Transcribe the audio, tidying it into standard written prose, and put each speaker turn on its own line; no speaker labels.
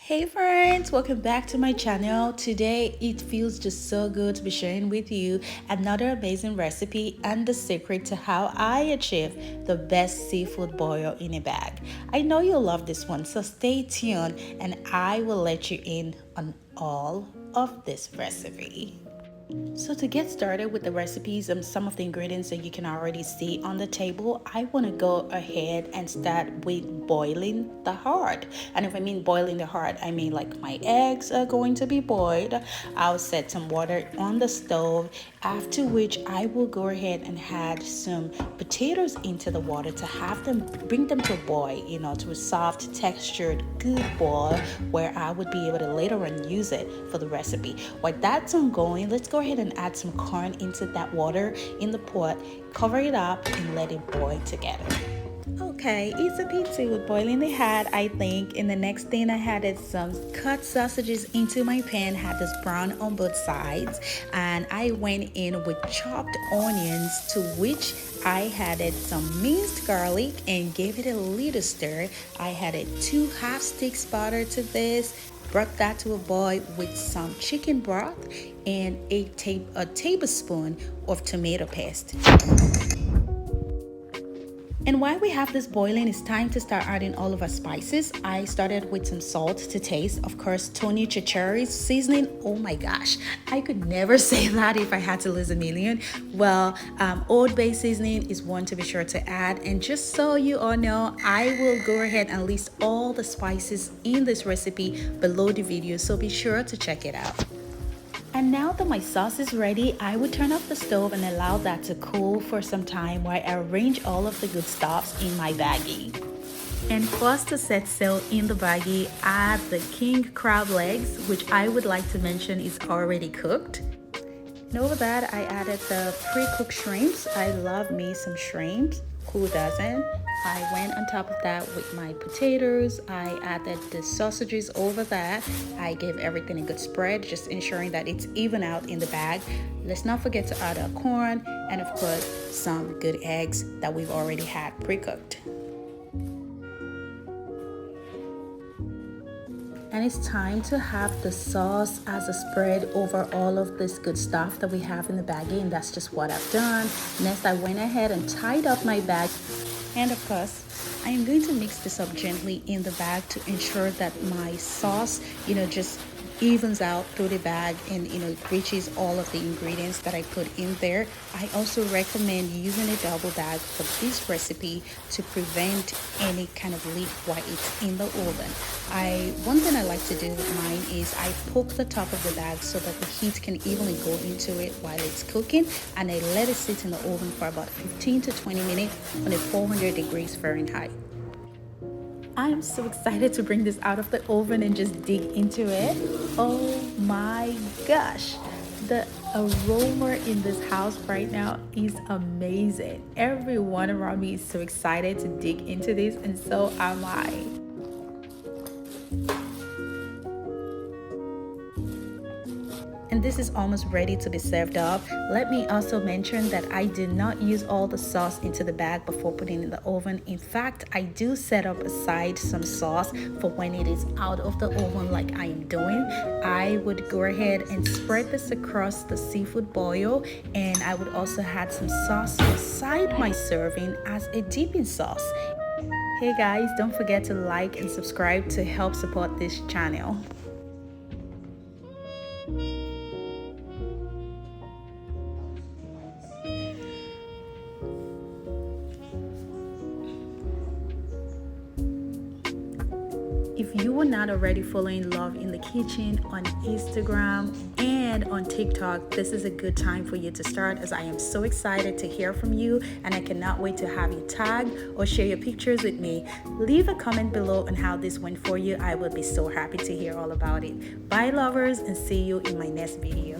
Hey friends, welcome back to my channel. Today it feels just so good to be sharing with you another amazing recipe and the secret to how I achieve the best seafood boil in a bag. I know you'll love this one, so stay tuned and I will let you in on all of this recipe. So to get started with the recipes and some of the ingredients that you can already see on the table, I want to go ahead and start with boiling the heart. And if I mean boiling the heart, I mean like my eggs are going to be boiled. I'll set some water on the stove, after which I will go ahead and add some potatoes into the water to have them bring them to a boil, to a soft textured good boil where I would be able to later on use it for the recipe. While that's ongoing, let's go ahead and add some corn into that water in the pot, cover it up and let it boil together. Okay, it's a pizza with boiling the head, I think. And the next thing I added some cut sausages into my pan, had this brown on both sides, and I went in with chopped onions, to which I added some minced garlic and gave it a little stir. I added 2 half sticks butter to this, brought that to a boil with some chicken broth and a tablespoon of tomato paste. And while we have this boiling, it's time to start adding all of our spices. I started with some salt to taste. Of course, Tony Chacheres seasoning. Oh my gosh, I could never say that if I had to lose a million. Well, Old Bay seasoning is one to be sure to add. And just so you all know, I will go ahead and list all the spices in this recipe below the video, so be sure to check it out. And now that my sauce is ready, I would turn off the stove and allow that to cool for some time while I arrange all of the good stuffs in my baggie. And first, to set sail in the baggie, add the king crab legs, which I would like to mention is already cooked. And over that, I added the pre-cooked shrimps. I love me some shrimps. Who doesn't? I went on top of that with my potatoes. I added the sausages over that. I gave everything a good spread, just ensuring that it's even out in the bag. Let's not forget to add our corn and of course some good eggs that we've already had pre-cooked. And it's time to have the sauce as a spread over all of this good stuff that we have in the baggie, and that's just what I've done. Next, I went ahead and tied up my bag, and of course I am going to mix this up gently in the bag to ensure that my sauce just evens out through the bag and it reaches all of the ingredients that I put in there. I also recommend using a double bag for this recipe to prevent any kind of leak while it's in the oven. One thing I like to do with mine is I poke the top of the bag so that the heat can evenly go into it while it's cooking, and I let it sit in the oven for about 15 to 20 minutes on a 400 degrees Fahrenheit. I'm so excited to bring this out of the oven and just dig into it. Oh my gosh, the aroma in this house right now is amazing. Everyone around me is so excited to dig into this, and so am I. And this is almost ready to be served up. Let me also mention that I did not use all the sauce into the bag before putting it in the oven. In fact, I do set up aside some sauce for when it is out of the oven like I am doing. I would go ahead and spread this across the seafood boil, and I would also add some sauce beside my serving as a dipping sauce. Hey guys, don't forget to like and subscribe to help support this channel. If you are not already following Love in the Kitchen on Instagram and on TikTok, this is a good time for you to start, as I am so excited to hear from you and I cannot wait to have you tag or share your pictures with me. Leave a comment below on how this went for you. I would be so happy to hear all about it. Bye lovers, and see you in my next video.